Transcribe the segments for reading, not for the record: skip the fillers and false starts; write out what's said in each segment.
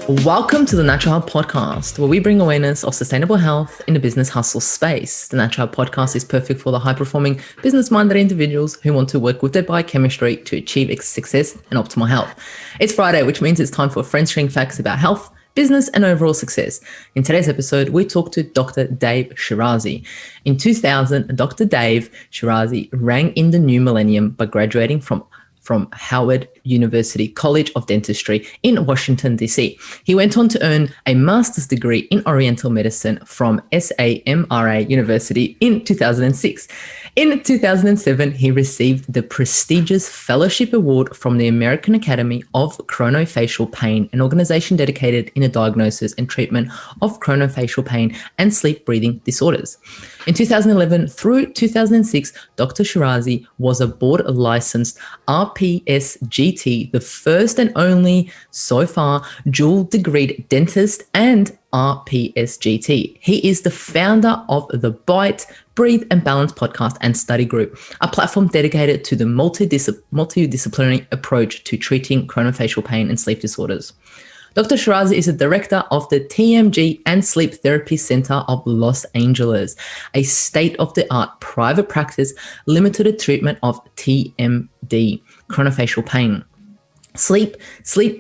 Welcome to the Natural Hub Podcast, where we bring awareness of sustainable health in the business hustle space. The Natural Hub Podcast is perfect for the high-performing, business-minded individuals who want to work with their biochemistry to achieve success and optimal health. It's Friday, which means it's time for friends sharing facts about health, business, and overall success. In today's episode, we talk to Dr. Dave Shirazi. In 2000, Dr. Dave Shirazi rang in the new millennium by graduating from Howard University College of Dentistry in Washington, D.C. He went on to earn a master's degree in Oriental Medicine from SAMRA University in 2006. In 2007, he received the prestigious Fellowship Award from the American Academy of Craniofacial Pain, an organization dedicated in the diagnosis and treatment of craniofacial pain and sleep breathing disorders. In 2011 through 2006, Dr. Shirazi was a board-licensed RPSGT, the first and only so far dual-degreed dentist and RPSGT. He is the founder of the Bite, Breathe and Balance podcast and study group, a platform dedicated to the multidisciplinary approach to treating craniofacial pain and sleep disorders. Dr. Shirazi is the director of the TMG and Sleep Therapy Center of Los Angeles, a state-of-the-art private practice limited to treatment of TMD, craniofacial pain, sleep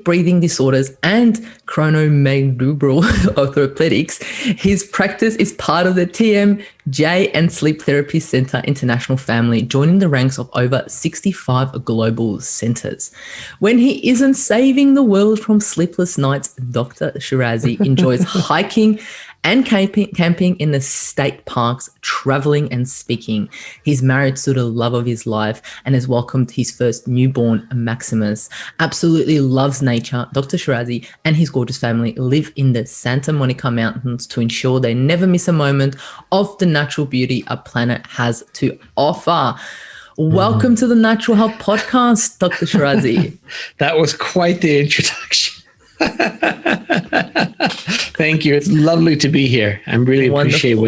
breathing disorders, and chronomandibular orthopedics. His practice is part of the TMJ and Sleep Therapy Center International family, joining the ranks of over 65 global centers. When he isn't saving the world from sleepless nights, Dr. Shirazi enjoys hiking and camping in the state parks, traveling and speaking. He's married to the love of his life and has welcomed his first newborn, Maximus. Absolutely loves nature. Dr. Shirazi and his gorgeous family live in the Santa Monica Mountains to ensure they never miss a moment of the natural beauty our planet has to offer. Welcome to the Natural Health Podcast, Dr. Shirazi. That was quite the introduction. Thank you. It's lovely to be here. I really appreciate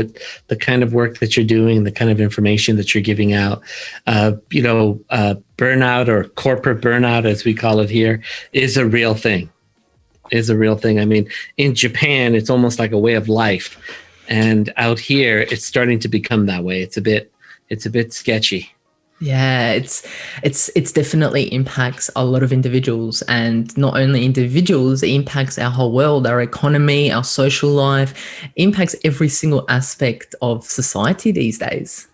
the kind of work that you're doing, the kind of information that you're giving out. Burnout, or corporate burnout, as we call it here, is a real thing. I mean, in Japan, it's almost like a way of life. And out here, it's starting to become that way. It's a bit sketchy. Yeah, it's definitely impacts a lot of individuals, and not only individuals, it impacts our whole world, our economy, our social life, impacts every single aspect of society these days.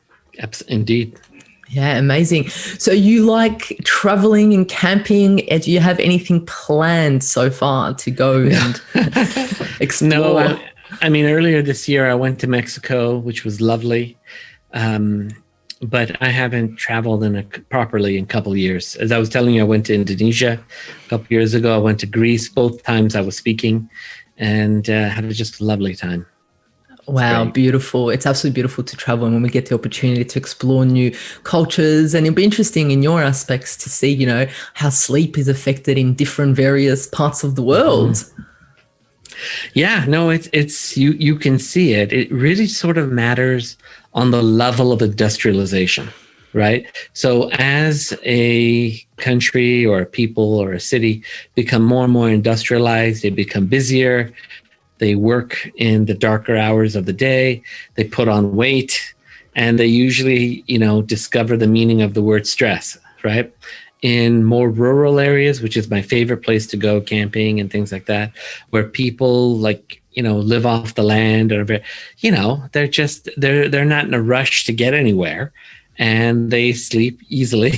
Indeed. Yeah, amazing. So you like traveling and camping? Do you have anything planned so far to go and explore? No, I mean, earlier this year I went to Mexico, which was lovely. But I haven't traveled properly in a couple of years. As I was telling you, I went to Indonesia a couple of years ago. I went to Greece both times I was speaking, and had just a lovely time. Wow, beautiful. It's absolutely beautiful to travel, and when we get the opportunity to explore new cultures, and it'll be interesting in your aspects to see, how sleep is affected in different various parts of the world. Mm-hmm. Yeah, no, it's you can see it. It really sort of matters on the level of industrialization, right? So as a country or a people or a city become more and more industrialized, they become busier, they work in the darker hours of the day, they put on weight, and they usually, discover the meaning of the word stress, right? In more rural areas, which is my favorite place to go camping and things like that, where people live off the land, or, they're not in a rush to get anywhere, and they sleep easily.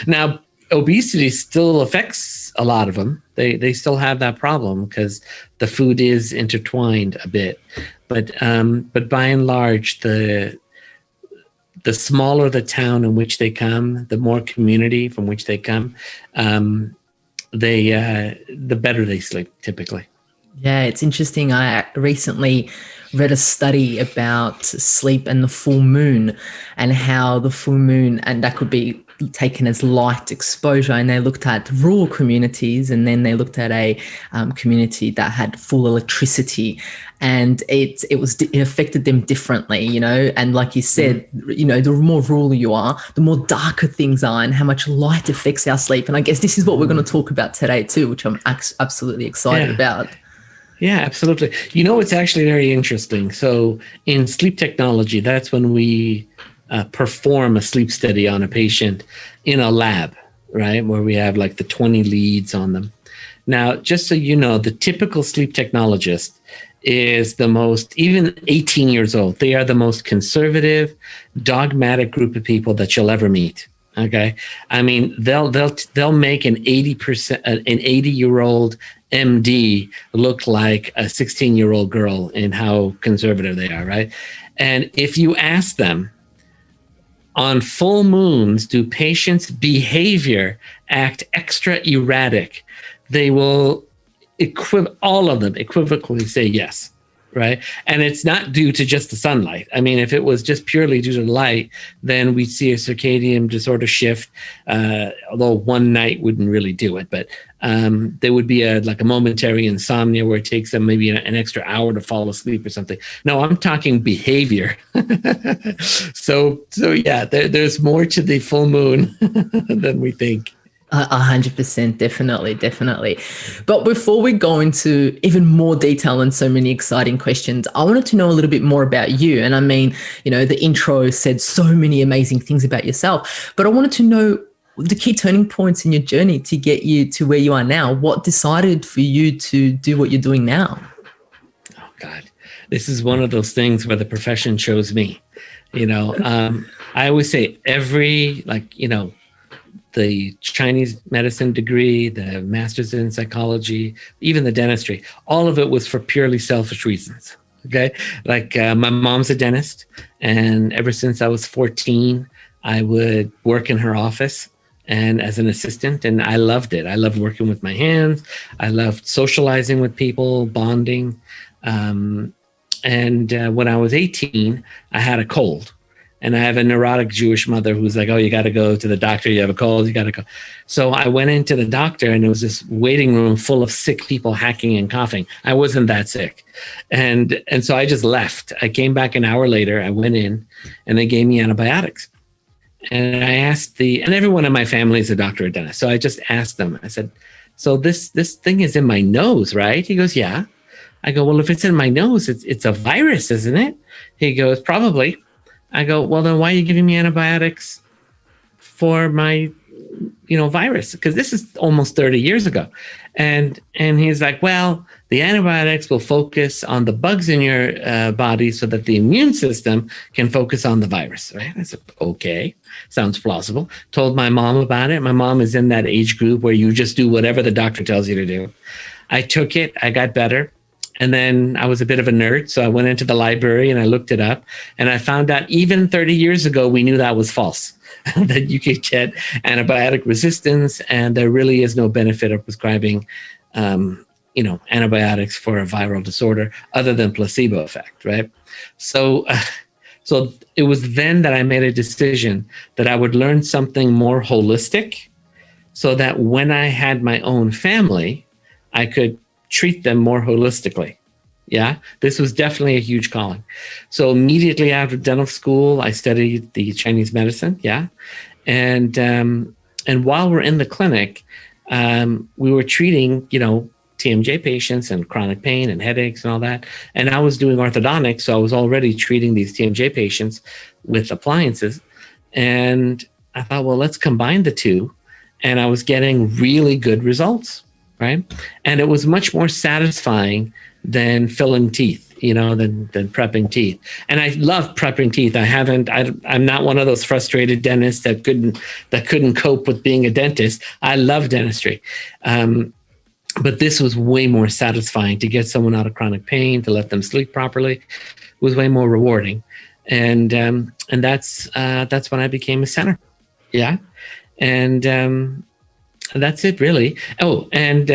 Now, obesity still affects a lot of them. They still have that problem because the food is intertwined a bit. But by and large, the smaller the town in which they come, the more community from which they come, the better they sleep typically. Yeah, it's interesting. I recently read a study about sleep and the full moon, and how the full moon, and that could be taken as light exposure, and they looked at rural communities, and then they looked at a community that had full electricity, and it affected them differently, you know. And like you said, you know, the more rural you are, the more darker things are, and how much light affects our sleep. And I guess this is what we're going to talk about today too, which I'm absolutely excited about. Yeah, absolutely. You know, it's actually very interesting. So in sleep technology, that's when we perform a sleep study on a patient in a lab, right? Where we have like the 20 leads on them. Now, just so you know, the typical sleep technologist is the most, even 18 years old, they are the most conservative, dogmatic group of people that you'll ever meet. Okay. I mean, they'll make an 80-year-old MD look like a 16-year-old girl in how conservative they are, right? And if you ask them, on full moons, do patients' behavior act extra erratic? They will all of them equivocally say yes, right? And it's not due to just the sunlight. I mean, if it was just purely due to the light, then we'd see a circadian disorder shift, although one night wouldn't really do it. But there would be a momentary insomnia where it takes them maybe an extra hour to fall asleep or something. No, I'm talking behavior. So yeah, there's more to the full moon than we think. 100%, definitely. But before we go into even more detail and so many exciting questions, I wanted to know a little bit more about you. And I mean, you know, the intro said so many amazing things about yourself, but I wanted to know the key turning points in your journey to get you to where you are now. What decided for you to do what you're doing now? Oh God, this is one of those things where the profession chose me. You know, I always say the Chinese medicine degree, the master's in psychology, even the dentistry, all of it was for purely selfish reasons. Okay. Like my mom's a dentist, and ever since I was 14, I would work in her office and as an assistant, and I loved it. I loved working with my hands. I loved socializing with people, bonding. And when I was 18, I had a cold. And I have a neurotic Jewish mother who's like, oh, you got to go to the doctor. You have a cold. You got to go. So I went into the doctor, and it was this waiting room full of sick people hacking and coughing. I wasn't that sick. And so I just left. I came back an hour later. I went in, and they gave me antibiotics. And I asked and everyone in my family is a doctor or dentist. So I just asked them, I said, so this thing is in my nose, right? He goes, yeah. I go, well, if it's in my nose, it's a virus, isn't it? He goes, probably. I go, well, then why are you giving me antibiotics for my, virus? Because this is almost 30 years ago. And he's like, well, the antibiotics will focus on the bugs in your body so that the immune system can focus on the virus, right? I said, okay, sounds plausible. Told my mom about it. My mom is in that age group where you just do whatever the doctor tells you to do. I took it. I got better. And then I was a bit of a nerd, so I went into the library and I looked it up, and I found out even 30 years ago, we knew that was false, that you could get antibiotic resistance, and there really is no benefit of prescribing, antibiotics for a viral disorder other than placebo effect, right? So it was then that I made a decision that I would learn something more holistic so that when I had my own family, I could treat them more holistically. Yeah, this was definitely a huge calling. So immediately after dental school, I studied the Chinese medicine. Yeah, and while we're in the clinic, we were treating, TMJ patients and chronic pain and headaches and all that. And I was doing orthodontics, so I was already treating these TMJ patients with appliances. And I thought, well, let's combine the two. And I was getting really good results. Right. And it was much more satisfying than filling teeth, than prepping teeth. And I love prepping teeth. I'm not one of those frustrated dentists that couldn't cope with being a dentist. I love dentistry. But this was way more satisfying to get someone out of chronic pain, to let them sleep properly. It was way more rewarding. And that's when I became a center. Yeah. And That's it, really. Oh, and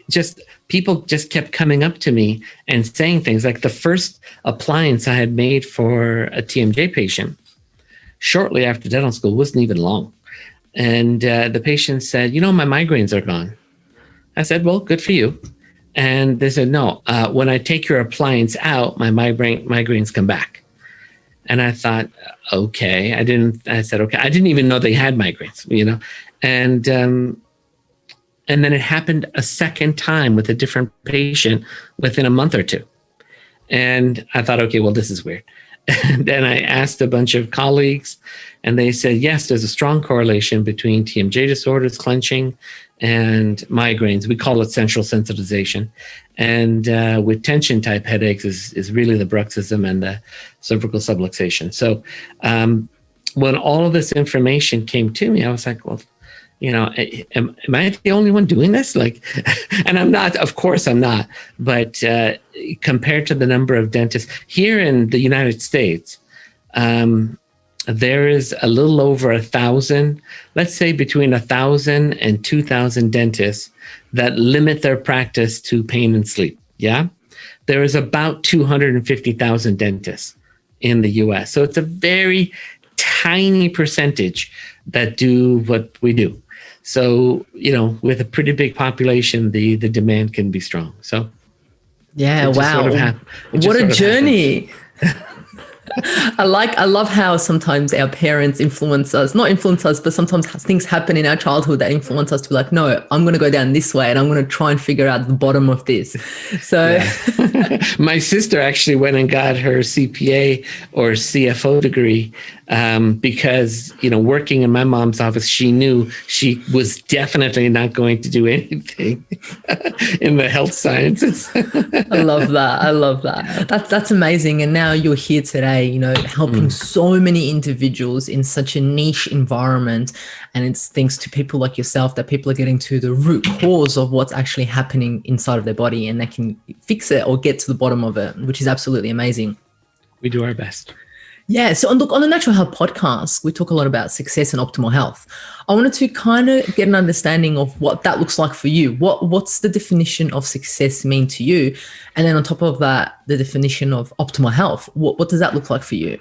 just people just kept coming up to me and saying things like the first appliance I had made for a TMJ patient shortly after dental school wasn't even long. And the patient said, my migraines are gone. I said, well, good for you. And they said, no, when I take your appliance out, my migraines come back. And I thought, okay. I said, okay. I didn't even know they had migraines, And then it happened a second time with a different patient within a month or two. And I thought, okay, well, this is weird. And then I asked a bunch of colleagues, and they said, yes, there's a strong correlation between TMJ disorders, clenching, and migraines. We call it central sensitization. And with tension type headaches is really the bruxism and the cervical subluxation. So when all of this information came to me, I was like, well, am I the only one doing this? And I'm not, of course I'm not, but compared to the number of dentists here in the United States, there is a little over 1,000, let's say between 1,000 and 2,000 dentists that limit their practice to pain and sleep. Yeah. There is about 250,000 dentists in the US. So it's a very tiny percentage that do what we do. So, with a pretty big population, the demand can be strong. So, yeah, wow. What a journey. I love how sometimes our parents influence us, not influence us, but sometimes things happen in our childhood that influence us to be like, no, I'm going to go down this way and I'm going to try and figure out the bottom of this. So yeah. My sister actually went and got her CPA or CFO degree because, working in my mom's office, she knew she was definitely not going to do anything in the health sciences. I love that. That's amazing. And now you're here today, helping so many individuals in such a niche environment. And it's thanks to people like yourself that people are getting to the root cause of what's actually happening inside of their body, and they can fix it or get to the bottom of it, which is absolutely amazing. We do our best. Yeah. So look, on the Natural Health podcast, we talk a lot about success and optimal health. I wanted to kind of get an understanding of what that looks like for you. What's the definition of success mean to you? And then on top of that, the definition of optimal health. What does that look like for you?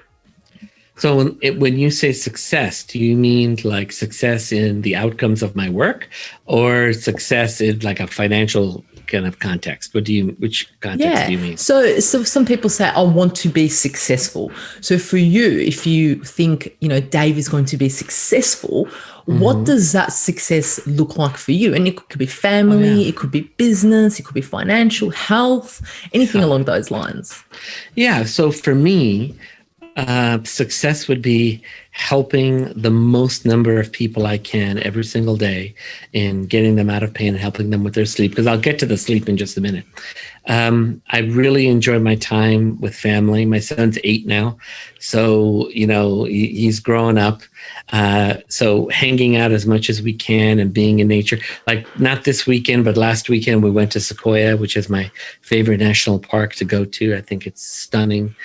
So when you say success, do you mean like success in the outcomes of my work, or success in like a financial kind of context? Which context do you mean? So some people say, I want to be successful. So for you, if you think, Dave is going to be successful, what does that success look like for you? And it could be family, it could be business, it could be financial, health, anything along those lines. Yeah. So for me, success would be helping the most number of people I can every single day in getting them out of pain and helping them with their sleep, because I'll get to the sleep in just a minute. I really enjoy my time with family. My son's 8 now, so he's growing up. So hanging out as much as we can and being in nature. Like not this weekend, but last weekend we went to Sequoia, which is my favorite national park to go to. I think it's stunning.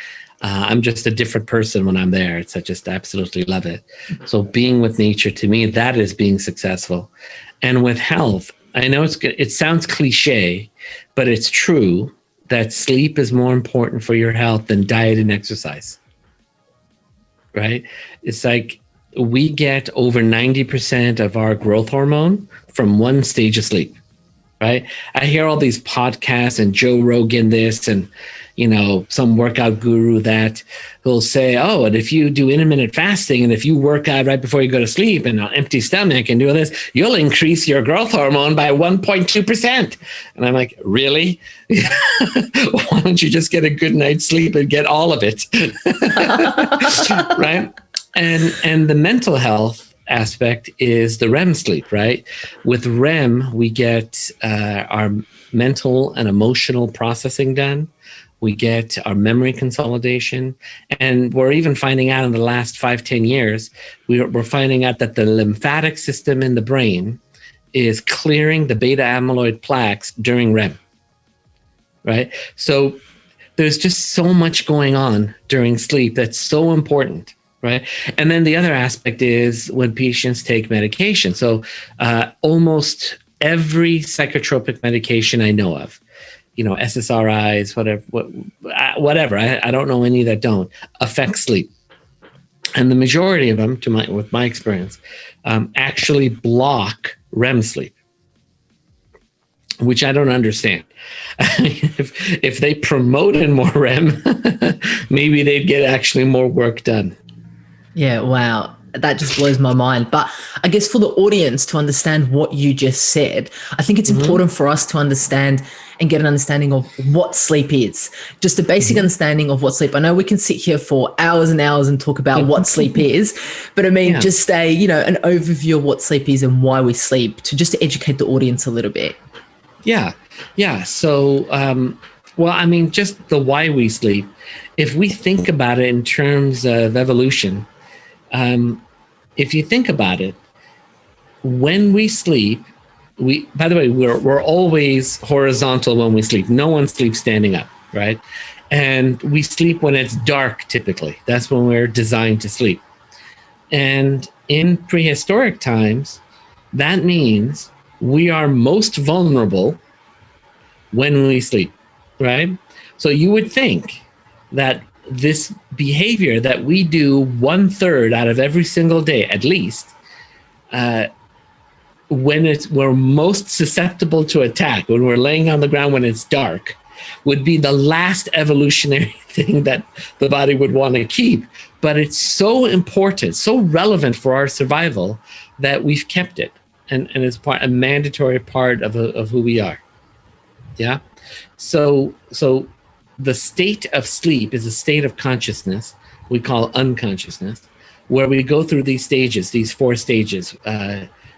I'm just a different person when I'm there. I just absolutely love it. So being with nature, to me, that is being successful. And with health, I know it sounds cliche, but it's true that sleep is more important for your health than diet and exercise, right? It's like we get over 90% of our growth hormone from one stage of sleep, right? I hear all these podcasts and Joe Rogan this and some workout guru that will say, oh, and if you do intermittent fasting and if you work out right before you go to sleep and on empty stomach and do this, you'll increase your growth hormone by 1.2%. And I'm like, really? Why don't you just get a good night's sleep and get all of it? Right? And the mental health aspect is the REM sleep, right? With REM, we get our mental and emotional processing done. We get our memory consolidation. And we're even finding out in the last 5-10 years, we're finding out that the lymphatic system in the brain is clearing the beta amyloid plaques during REM, right? So there's just so much going on during sleep that's so important, right? And then the other aspect is when patients take medication. So almost every psychotropic medication I know of, SSRIs, whatever. I don't know any that don't affect sleep. And the majority of them, with my experience, actually block REM sleep, which I don't understand. If they promoted more REM, maybe they'd get actually more work done. Yeah, wow. That just blows my mind. But I guess for the audience to understand what you just said, I think it's important for us to understand and get an understanding of what sleep is. Just a basic understanding of what sleep. I know we can sit here for hours and hours and talk about what sleep is, but I mean, just an overview of what sleep is and why we sleep, to just to educate the audience a little bit. Yeah. So, just the why we sleep. If we think about it in terms of evolution, if you think about it, when we sleep, by the way, we're always horizontal when we sleep. No one sleeps standing up, right? And we sleep when it's dark, typically. That's when we're designed to sleep. And in prehistoric times, that means we are most vulnerable when we sleep, right? So you would think that this behavior that we do 1/3 out of every single day, at least, when we're most susceptible to attack, when we're laying on the ground when it's dark, would be the last evolutionary thing that the body would want to keep. But it's so important, so relevant for our survival that we've kept it, and it's a mandatory part of who we are. Yeah. So the state of sleep is a state of consciousness we call unconsciousness, where we go through these stages, these 4 stages.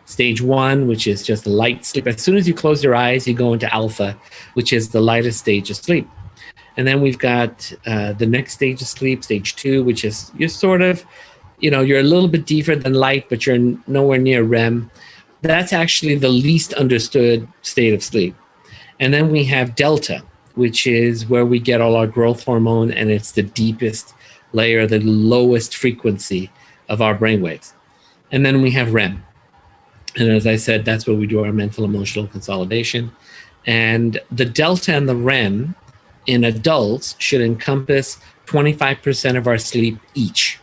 Stage 1, which is just light sleep. As soon as you close your eyes, you go into alpha, which is the lightest stage of sleep. And then we've got the next stage of sleep, stage 2, which is you're sort of, you're a little bit deeper than light, but you're nowhere near REM. That's actually the least understood state of sleep. And then we have delta, which is where we get all our growth hormone, and it's the deepest layer, the lowest frequency of our brainwaves. And then we have REM. And as I said, that's where we do our mental emotional consolidation. And the delta and the REM in adults should encompass 25% of our sleep each,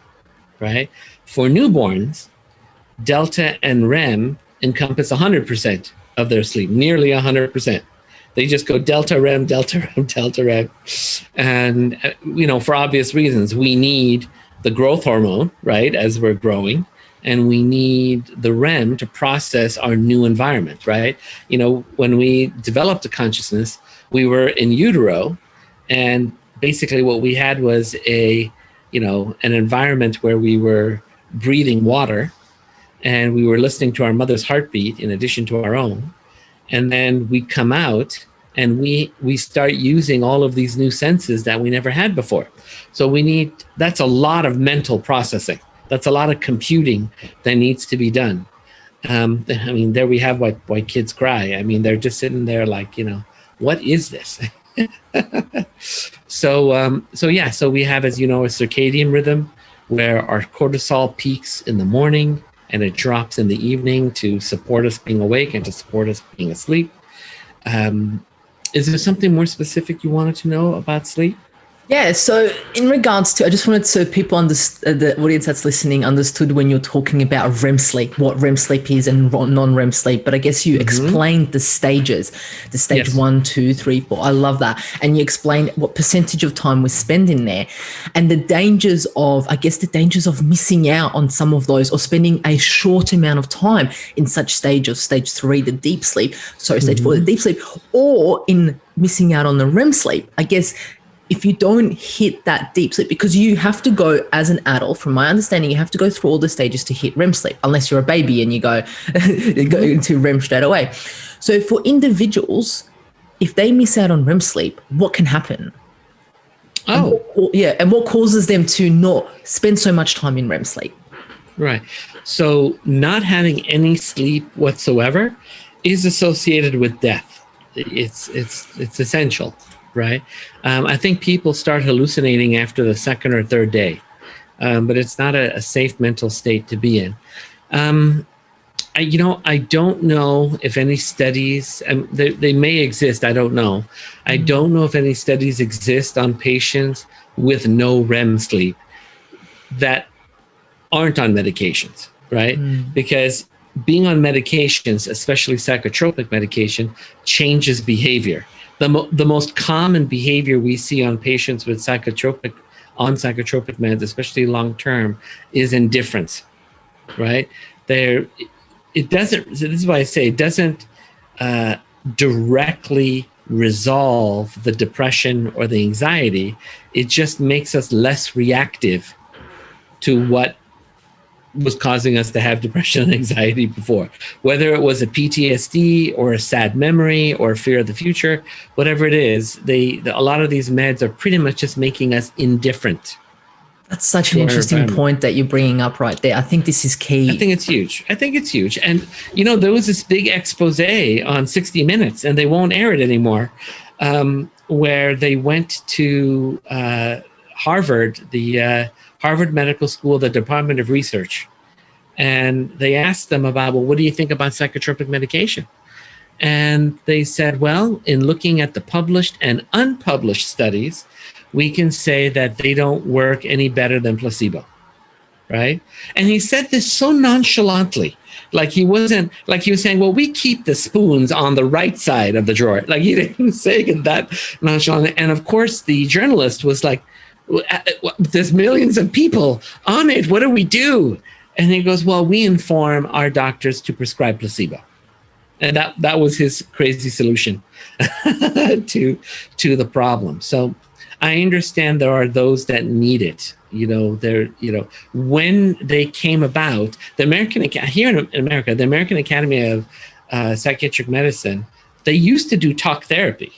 right? For newborns, delta and REM encompass 100% of their sleep, nearly 100%. They just go delta REM, delta REM, delta REM. And, for obvious reasons, we need the growth hormone, right, as we're growing. And we need the REM to process our new environment, right? When we developed a consciousness, we were in utero, and basically what we had was an environment where we were breathing water, and we were listening to our mother's heartbeat in addition to our own. And then we come out and we start using all of these new senses that we never had before. So that's a lot of mental processing. That's a lot of computing that needs to be done. There we have why kids cry. They're just sitting there like, what is this? So we have, as you know, a circadian rhythm where our cortisol peaks in the morning and it drops in the evening to support us being awake and to support us being asleep. Is there something more specific you wanted to know about sleep? Yeah, so in regards to, I just wanted so people understood, the audience that's listening understood when you're talking about REM sleep, what REM sleep is and non-REM sleep. But I guess you explained the stages, the stage 1, 2, 3, 4. I love that. And you explained what percentage of time we spend in there and the dangers of missing out on some of those or spending a short amount of time in such stage of stage 3, the deep sleep, stage 4, the deep sleep, or in missing out on the REM sleep. I guess if you don't hit that deep sleep, because you have to go as an adult, from my understanding, you have to go through all the stages to hit REM sleep, unless you're a baby and you go into REM straight away. So for individuals, if they miss out on REM sleep, what can happen? And what causes them to not spend so much time in REM sleep? Right. So not having any sleep whatsoever is associated with death. It's essential. Right. I think people start hallucinating after the second or third day. but it's not a safe mental state to be in. I don't know if any studies, they may exist, I don't know. I don't know if any studies exist on patients with no REM sleep that aren't on medications, right? Because being on medications, especially psychotropic medication, changes behavior. The most common behavior we see on patients with psychotropic meds, especially long term, is indifference, right? It doesn't. This is why I say it doesn't directly resolve the depression or the anxiety. It just makes us less reactive to what was causing us to have depression and anxiety before, whether it was a PTSD or a sad memory or fear of the future, whatever it is. A lot of these meds are pretty much just making us indifferent. That's such an interesting point that you're bringing up right there. I think this is key. I think it's huge. And, there was this big expose on 60 Minutes, and they won't air it anymore, where they went to Harvard, the Harvard Medical School, the Department of Research. And they asked them about, well, what do you think about psychotropic medication? And they said, well, in looking at the published and unpublished studies, we can say that they don't work any better than placebo, right? And he said this so nonchalantly, like he was saying, well, we keep the spoons on the right side of the drawer. Like he didn't say it that nonchalantly. And of course, the journalist was like, there's millions of people on it. What do we do? And he goes, well, we inform our doctors to prescribe placebo. And that was his crazy solution to the problem. So I understand there are those that need it. When they came about, the American Academy of Psychiatric Medicine, they used to do talk therapy.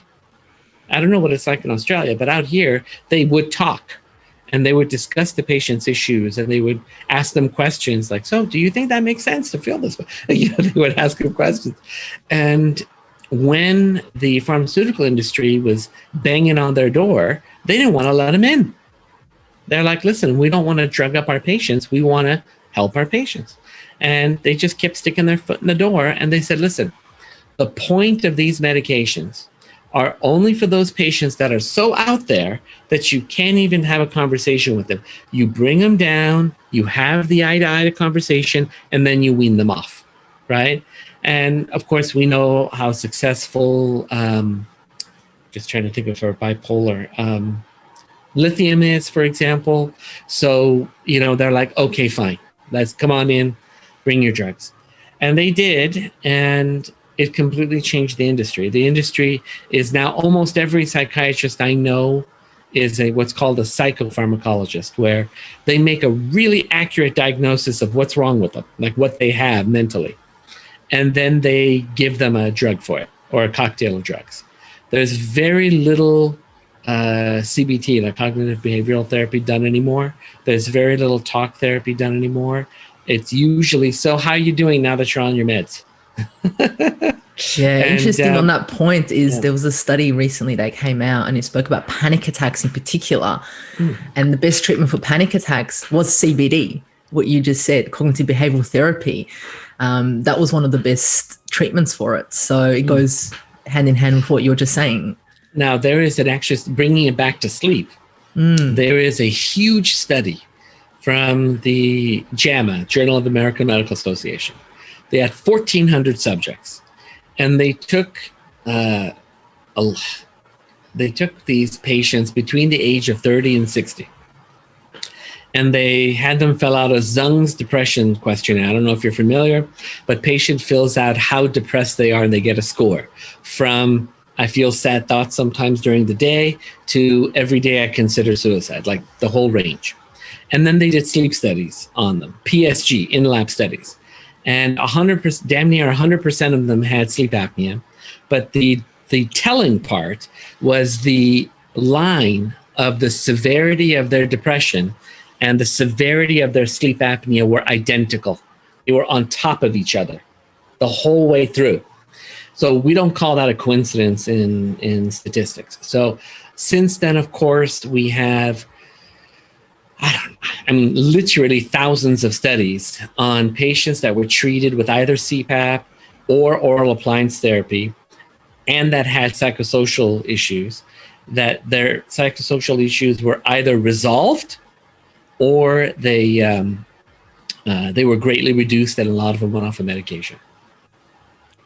I don't know what it's like in Australia, but out here, they would talk and they would discuss the patient's issues and they would ask them questions like, so do you think that makes sense to feel this way? They would ask them questions. And when the pharmaceutical industry was banging on their door, they didn't want to let them in. They're like, listen, we don't want to drug up our patients. We want to help our patients. And they just kept sticking their foot in the door. And they said, listen, the point of these medications are only for those patients that are so out there that you can't even have a conversation with them. You bring them down, you have the eye-to-eye conversation, and then you wean them off, right? And of course, we know how successful, just trying to think of for bipolar, lithium is, for example. So, they're like, okay, fine, let's come on in, bring your drugs. And they did, and it completely changed the industry. The industry is now, almost every psychiatrist I know is what's called a psychopharmacologist, where they make a really accurate diagnosis of what's wrong with them, like what they have mentally. And then they give them a drug for it, or a cocktail of drugs. There's very little CBT, like cognitive behavioral therapy, done anymore. There's very little talk therapy done anymore. It's usually, so how are you doing now that you're on your meds? Interesting on that point is there was a study recently that came out and it spoke about panic attacks in particular. And the best treatment for panic attacks was CBD, what you just said, cognitive behavioral therapy. That was one of the best treatments for it. So it goes hand in hand with what you're just saying. Now, there is bringing it back to sleep. There is a huge study from the JAMA, Journal of the American Medical Association. They had 1,400 subjects, and they took these patients between the age of 30 and 60, and they had them fill out a Zung's depression questionnaire. I don't know if you're familiar, but patient fills out how depressed they are, and they get a score from I feel sad thoughts sometimes during the day to every day I consider suicide, like the whole range. And then they did sleep studies on them, PSG, in-lab studies. And 100%, damn near 100% of them had sleep apnea. But the telling part was the line of the severity of their depression and the severity of their sleep apnea were identical. They were on top of each other the whole way through. So we don't call that a coincidence in statistics. So since then, of course, we have, I mean, literally thousands of studies on patients that were treated with either CPAP or oral appliance therapy and that had psychosocial issues, that their psychosocial issues were either resolved or they were greatly reduced, and a lot of them went off of medication.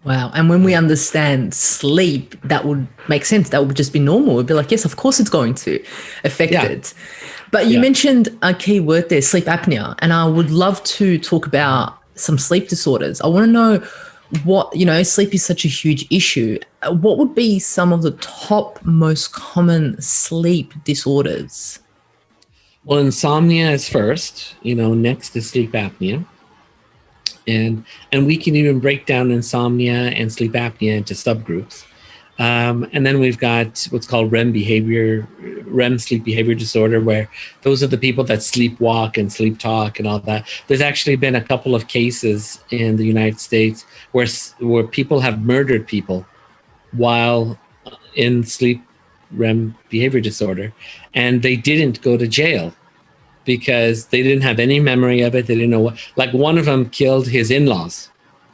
Wow. And when we understand sleep, that would make sense. That would just be normal. We'd be like, yes, of course it's going to affect it. But you mentioned a key word there, sleep apnea. And I would love to talk about some sleep disorders. I want to know what, sleep is such a huge issue. What would be some of the top most common sleep disorders? Well, insomnia is first, next to sleep apnea. And we can even break down insomnia and sleep apnea into subgroups. And then we've got what's called REM sleep behavior disorder, where those are the people that sleepwalk and sleep talk and all that. There's actually been a couple of cases in the United States where people have murdered people while in sleep REM behavior disorder, and they didn't go to jail because they didn't have any memory of it. They didn't know what, like one of them killed his in-laws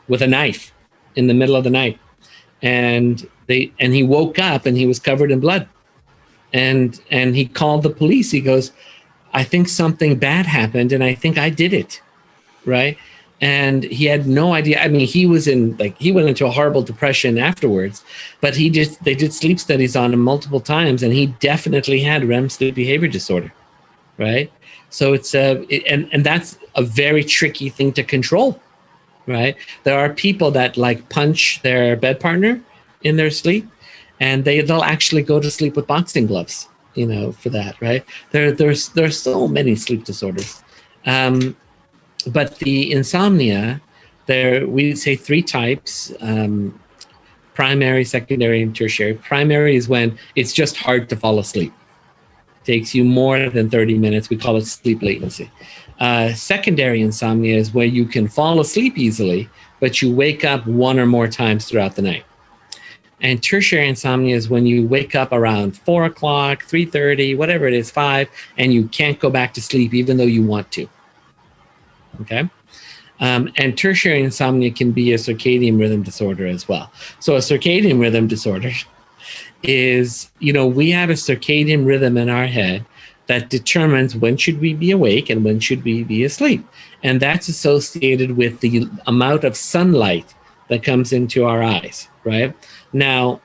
with a knife in the middle of the night. And he woke up and he was covered in blood. And he called the police. He goes, I think something bad happened and I think I did it. Right. And he had no idea. I mean, he went into a horrible depression afterwards, but they did sleep studies on him multiple times, and he definitely had REM sleep behavior disorder. Right. So and that's a very tricky thing to control, right? There are people that like punch their bed partner in their sleep, and they'll actually go to sleep with boxing gloves, for that, right? There's so many sleep disorders. But the insomnia, we say three types, primary, secondary, and tertiary. Primary is when it's just hard to fall asleep. Takes you more than 30 minutes. We call it sleep latency. Secondary insomnia is where you can fall asleep easily, but you wake up one or more times throughout the night. And tertiary insomnia is when you wake up around 4 o'clock, 3:30, whatever it is, 5, and you can't go back to sleep even though you want to. Okay? And tertiary insomnia can be a circadian rhythm disorder as well. So a circadian rhythm disorder is, we have a circadian rhythm in our head that determines when should we be awake and when should we be asleep. And that's associated with the amount of sunlight that comes into our eyes, right? Now,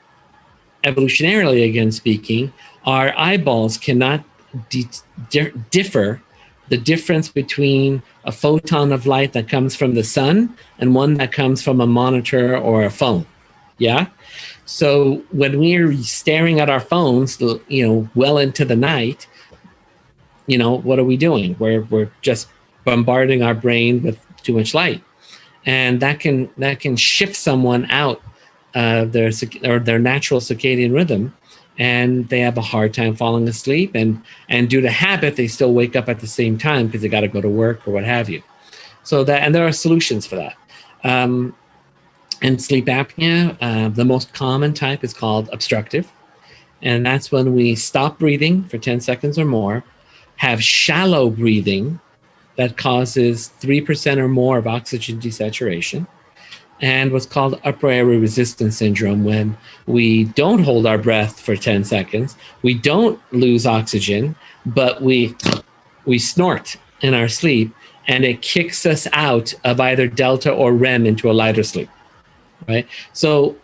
evolutionarily, again speaking, our eyeballs cannot differ the difference between a photon of light that comes from the sun and one that comes from a monitor or a phone. Yeah? So when we're staring at our phones, well into the night, what are we doing? We're just bombarding our brain with too much light, and that can shift someone out of their natural circadian rhythm, and they have a hard time falling asleep. And due to habit, they still wake up at the same time because they got to go to work or what have you. So and there are solutions for that. And sleep apnea, the most common type is called obstructive. And that's when we stop breathing for 10 seconds or more, have shallow breathing that causes 3% or more of oxygen desaturation, and what's called upper airway resistance syndrome, when we don't hold our breath for 10 seconds, we don't lose oxygen, but we snort in our sleep, and it kicks us out of either delta or REM into a lighter sleep. Right. So,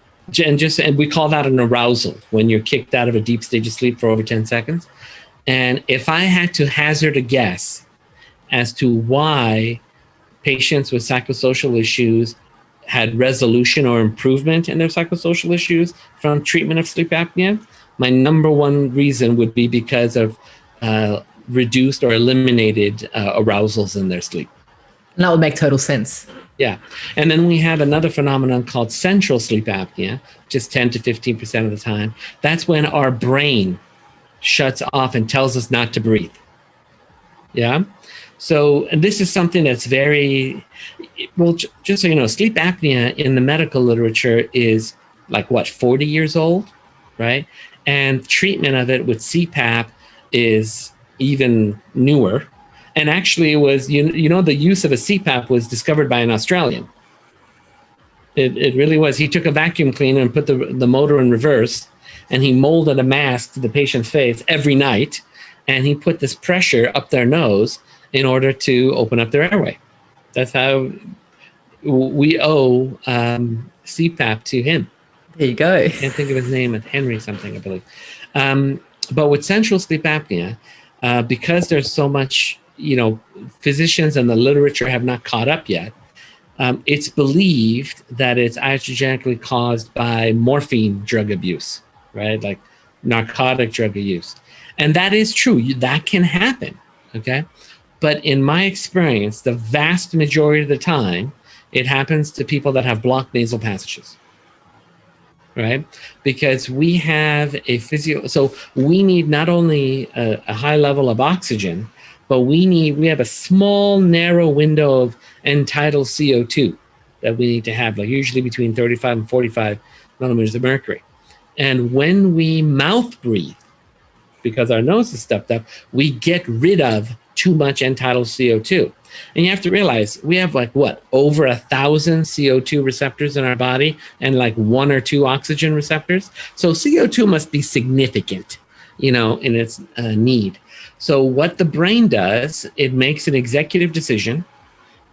and we call that an arousal, when you're kicked out of a deep stage of sleep for over 10 seconds. And if I had to hazard a guess as to why patients with psychosocial issues had resolution or improvement in their psychosocial issues from treatment of sleep apnea, my number one reason would be because of reduced or eliminated arousals in their sleep. And that would make total sense. Yeah. And then we have another phenomenon called central sleep apnea, just 10 to 15% of the time. That's when our brain shuts off and tells us not to breathe. Yeah. So, and this is something that's very, well, just so you know, sleep apnea in the medical literature is 40 years old, right? And treatment of it with CPAP is even newer. And actually, it was the use of a CPAP was discovered by an Australian. It really was. He took a vacuum cleaner and put the motor in reverse, and he molded a mask to the patient's face every night, and he put this pressure up their nose in order to open up their airway. That's how we owe CPAP to him. There you go. I can't think of his name. It's Henry something, I believe. But with central sleep apnea, because there's so much, physicians and the literature have not caught up yet, it's believed that it's iatrogenically caused by morphine drug abuse, right? Like narcotic drug use. And that is true. That can happen, okay? But in my experience, the vast majority of the time, it happens to people that have blocked nasal passages, right? Because we have so we need not only a high level of oxygen, but we have a small, narrow window of end-tidal CO2 that we need to have, like usually between 35 and 45 millimeters of mercury. And when we mouth breathe, because our nose is stuffed up, we get rid of too much end-tidal CO2. And you have to realize we have over 1,000 CO2 receptors in our body and like 1 or 2 oxygen receptors. So CO2 must be significant, in its need. So what the brain does, it makes an executive decision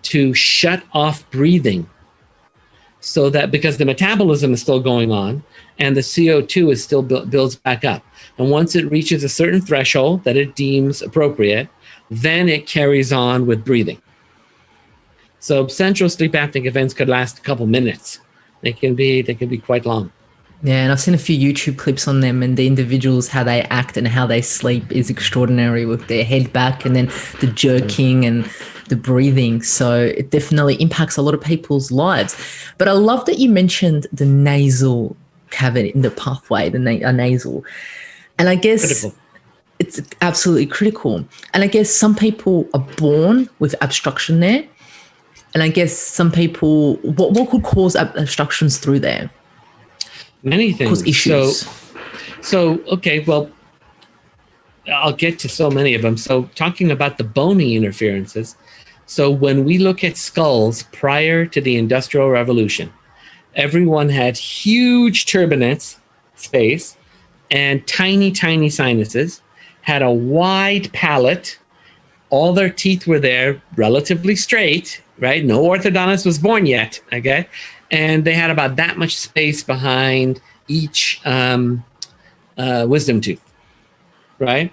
to shut off breathing, so that because the metabolism is still going on and the CO2 is still builds back up. And once it reaches a certain threshold that it deems appropriate, then it carries on with breathing. So central sleep apneic events could last a couple minutes. They can be quite long. Yeah, and I've seen a few YouTube clips on them, and the individuals, how they act and how they sleep is extraordinary, with their head back and then the jerking and the breathing. So it definitely impacts a lot of people's lives. But I love that you mentioned the nasal cavity, in the pathway, the nasal. And I guess critical. It's absolutely critical. And I guess some people are born with obstruction there. And I guess some people, what could cause obstructions through there? Many things. Cause issues. So okay, well, I'll get to so many of them. So talking about the bony interferences. So when we look at skulls prior to the Industrial Revolution, everyone had huge turbinates, space, and tiny, tiny sinuses, had a wide palate. All their teeth were there, relatively straight, right? No orthodontist was born yet, okay? And they had about that much space behind each wisdom tooth, right?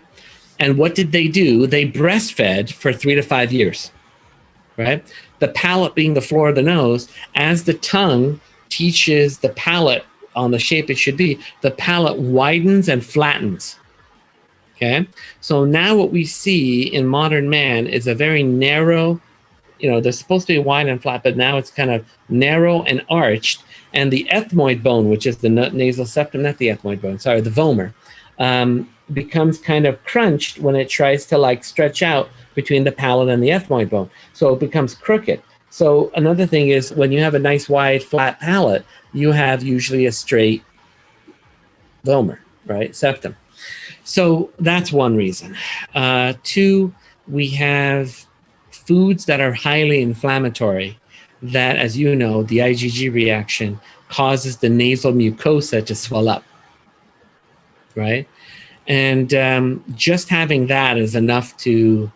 And what did they do? They breastfed for 3 to 5 years, right? The palate being the floor of the nose, as the tongue teaches the palate on the shape it should be, the palate widens and flattens, okay? So now what we see in modern man is a very narrow, they're supposed to be wide and flat, but now it's kind of narrow and arched. And the ethmoid bone, which is the nasal septum, not the ethmoid bone, sorry, the vomer, becomes kind of crunched when it tries to stretch out between the palate and the ethmoid bone. So it becomes crooked. So another thing is, when you have a nice wide flat palate, you have usually a straight vomer, right? Septum. So that's one reason. 2, we have foods that are highly inflammatory, that, as you know, the IgG reaction causes the nasal mucosa to swell up, right? And just having that is enough to,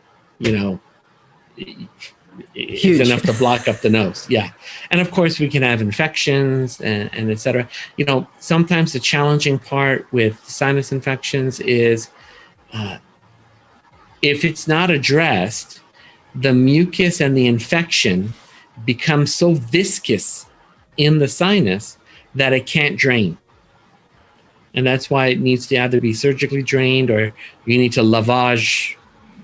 it's enough to block up the nose. Yeah. And of course, we can have infections and et cetera. Sometimes the challenging part with sinus infections is if it's not addressed, the mucus and the infection becomes so viscous in the sinus that it can't drain. And that's why it needs to either be surgically drained, or you need to lavage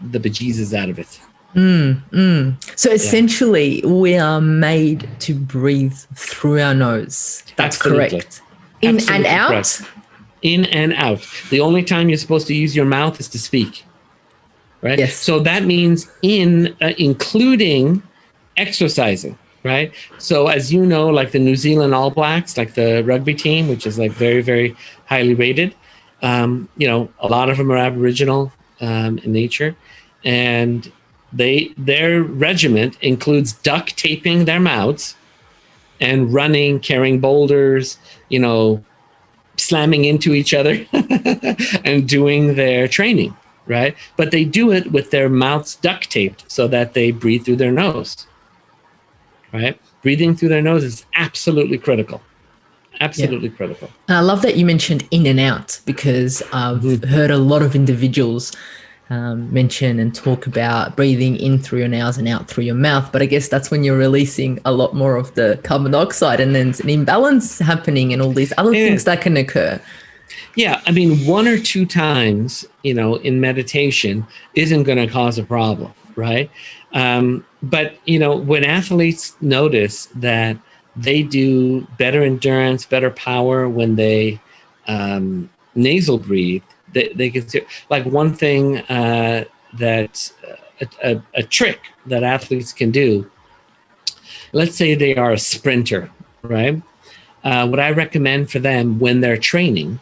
the bejesus out of it. So essentially, we are made to breathe through our nose. That's Absolutely. Correct. In Absolutely and out? Correct. In and out. The only time you're supposed to use your mouth is to speak. Right? Yes. So that means including exercising, right? So as you know, like the New Zealand All Blacks, like the rugby team, which is very, very highly rated, a lot of them are Aboriginal in nature. And Their regiment includes duct taping their mouths and running, carrying boulders, slamming into each other and doing their training, right? But they do it with their mouths duct taped so that they breathe through their nose, right? Breathing through their nose is absolutely critical. Absolutely critical. And I love that you mentioned in and out, because I've heard a lot of individuals mention and talk about breathing in through your nose and out through your mouth. But I guess that's when you're releasing a lot more of the carbon dioxide, and then there's an imbalance happening and all these other things that can occur. Yeah, I mean, 1 or 2 times, in meditation isn't going to cause a problem, right? But, when athletes notice that they do better endurance, better power when they nasal breathe, they can see, like, one thing that a trick that athletes can do. Let's say they are a sprinter, right? What I recommend for them when they're training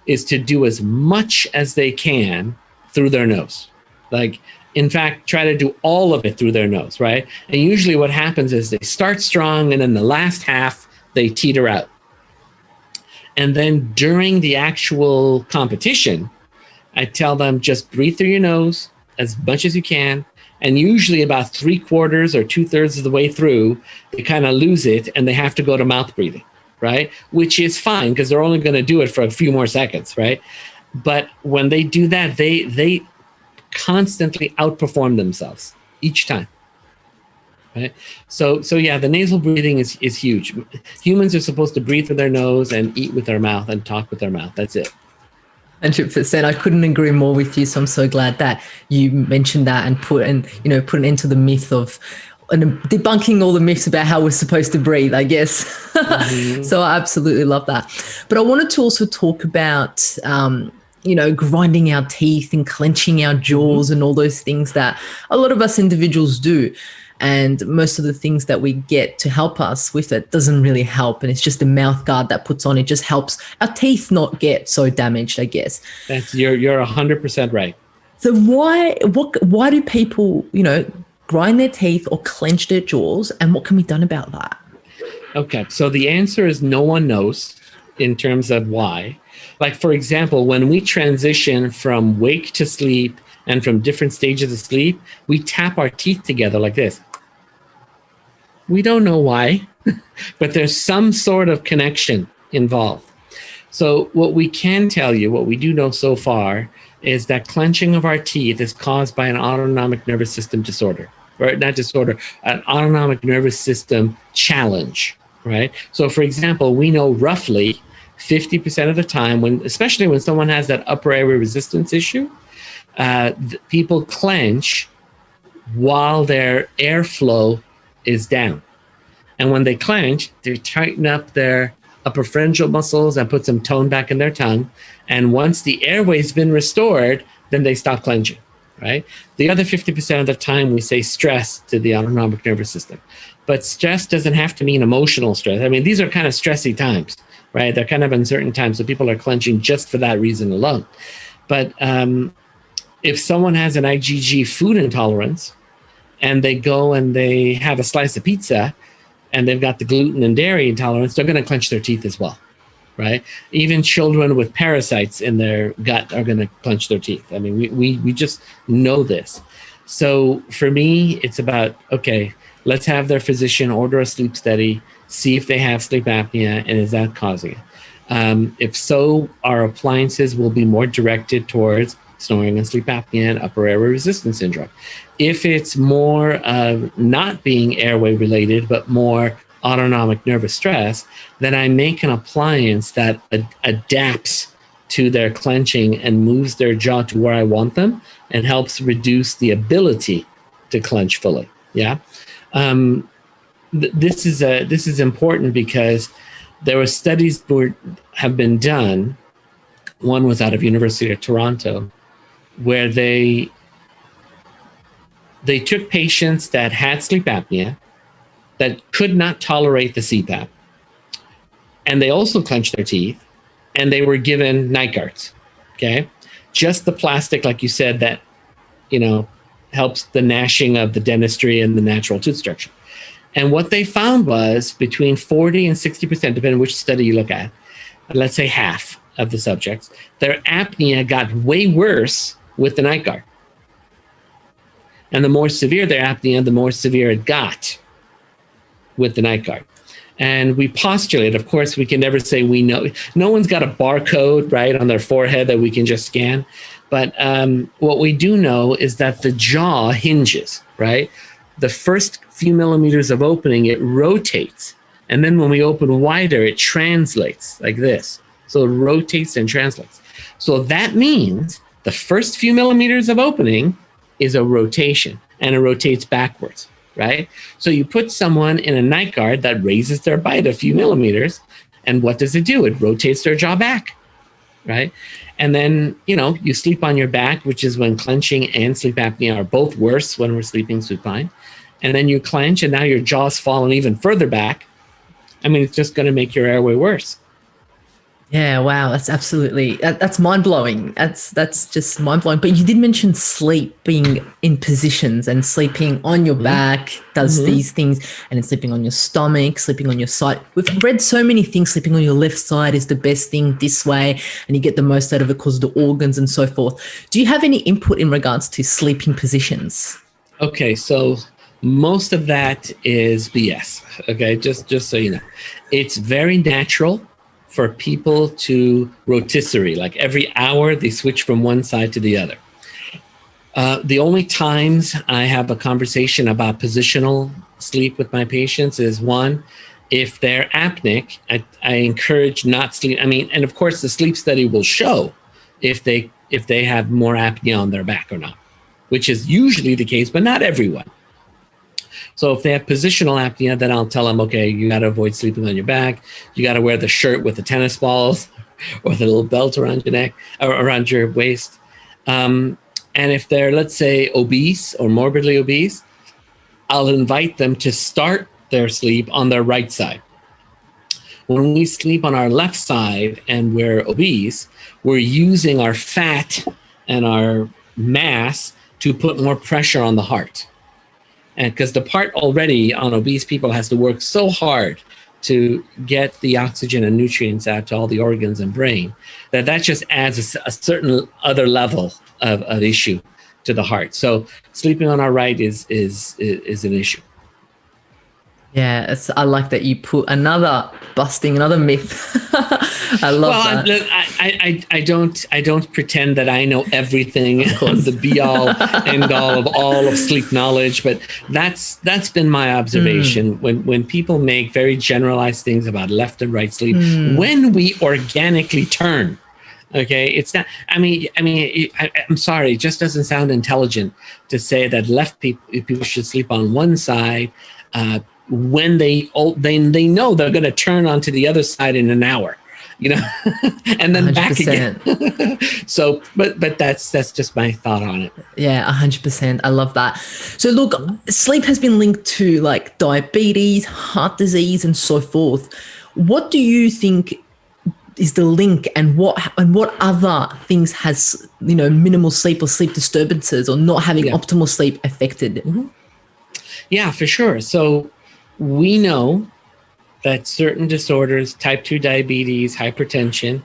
is to do as much as they can through their nose. Like, in fact, try to do all of it through their nose, right? And usually what happens is they start strong, and then the last half, they teeter out. And then during the actual competition, I tell them just breathe through your nose as much as you can. And usually about 3/4 or 2/3 of the way through, they kind of lose it and they have to go to mouth breathing, right? Which is fine because they're only going to do it for a few more seconds, right? But when they do that, they constantly outperform themselves each time, right? So yeah, the nasal breathing is huge. Humans are supposed to breathe through their nose and eat with their mouth and talk with their mouth. That's it. 100%. I couldn't agree more with you. So I'm so glad that you mentioned that and put an end to the myth of, and debunking all the myths about how we're supposed to breathe, I guess. So I absolutely love that. But I wanted to also talk about, grinding our teeth and clenching our jaws and all those things that a lot of us individuals do. And most of the things that we get to help us with it doesn't really help. And it's just a mouth guard that puts on. It just helps our teeth not get so damaged, I guess. You're 100% right. So why do people, grind their teeth or clench their jaws, and what can be done about that? Okay, so the answer is no one knows in terms of why. Like, for example, when we transition from wake to sleep and from different stages of sleep, we tap our teeth together like this. We don't know why, but there's some sort of connection involved. So what we can tell you, what we do know so far, is that clenching of our teeth is caused by an autonomic nervous system disorder, or not disorder, an autonomic nervous system challenge, right? So for example, we know roughly 50% of the time, especially when someone has that upper airway resistance issue, people clench while their airflow is down. And when they clench, they tighten up their upper pharyngeal muscles and put some tone back in their tongue. And once the airway's been restored, then they stop clenching, right? The other 50% of the time, we say stress to the autonomic nervous system. But stress doesn't have to mean emotional stress. I mean, these are kind of stressy times, right? They're kind of uncertain times. So people are clenching just for that reason alone. But if someone has an IgG food intolerance and they go and they have a slice of pizza and they've got the gluten and dairy intolerance, they're going to clench their teeth as well, right? Even children with parasites in their gut are going to clench their teeth. I mean, we just know this. So for me, it's about, okay, let's have their physician order a sleep study, see if they have sleep apnea, and is that causing it? If so, our appliances will be more directed towards snoring and sleep apnea and upper airway resistance syndrome. If it's more of not being airway related, but more autonomic nervous stress, then I make an appliance that adapts to their clenching and moves their jaw to where I want them and helps reduce the ability to clench fully. Yeah. This is important because there were studies that have been done. One was out of University of Toronto, where they took patients that had sleep apnea, that could not tolerate the CPAP, and they also clenched their teeth, and they were given night guards, okay? Just the plastic, like you said, that, helps the gnashing of the dentistry and the natural tooth structure. And what they found was between 40 and 60%, depending on which study you look at, let's say half of the subjects, their apnea got way worse with the night guard. And the more severe their apnea, the more severe it got with the night guard. And we postulate, of course, we can never say we know. No one's got a barcode, right, on their forehead that we can just scan. But what we do know is that the jaw hinges, right? The first few millimeters of opening, it rotates. And then when we open wider, it translates like this. So it rotates and translates. So that means the first few millimeters of opening is a rotation, and it rotates backwards, right? So you put someone in a night guard that raises their bite a few millimeters, and what does it do? It rotates their jaw back, right? And then, you sleep on your back, which is when clenching and sleep apnea are both worse when we're sleeping supine. And then you clench, and now your jaw's fallen even further back. I mean, it's just going to make your airway worse. Yeah, wow, that's mind-blowing. That's just mind-blowing. But you did mention sleeping in positions, and sleeping on your back does these things, and then sleeping on your stomach, sleeping on your side. We've read so many things. Sleeping on your left side is the best thing this way, and you get the most out of it because of the organs and so forth. Do you have any input in regards to sleeping positions? Okay, so most of that is BS. Okay, just so you know. It's very natural for people to rotisserie, like every hour they switch from one side to the other. The only times I have a conversation about positional sleep with my patients is one, if they're apneic, I encourage not sleep. I mean, and of course the sleep study will show if they have more apnea on their back or not, which is usually the case, but not everyone. So if they have positional apnea, then I'll tell them, okay, you got to avoid sleeping on your back. You got to wear the shirt with the tennis balls or the little belt around your neck or around your waist. And if they're, let's say, obese or morbidly obese, I'll invite them to start their sleep on their right side. When we sleep on our left side and we're obese, we're using our fat and our mass to put more pressure on the heart. And because the part already on obese people has to work so hard to get the oxygen and nutrients out to all the organs and brain, that just adds a certain other level of issue to the heart. So sleeping on our right is an issue. Yeah, I like that you put busting another myth. I love that. Look, I don't pretend that I know everything, the be all end all of all of sleep knowledge, but that's been my observation when people make very generalized things about left and right sleep. When we organically turn, okay, it's not. I mean, I'm sorry, it just doesn't sound intelligent to say that left people should sleep on one side. When they know they're going to turn onto the other side in an hour, and then 100%. Back again. So, but that's just my thought on it. Yeah, 100%. I love that. So look, sleep has been linked to like diabetes, heart disease, and so forth. What do you think is the link, and what other things has minimal sleep or sleep disturbances or not having optimal sleep affected? Yeah, for sure. So we know that certain disorders, type 2 diabetes, hypertension,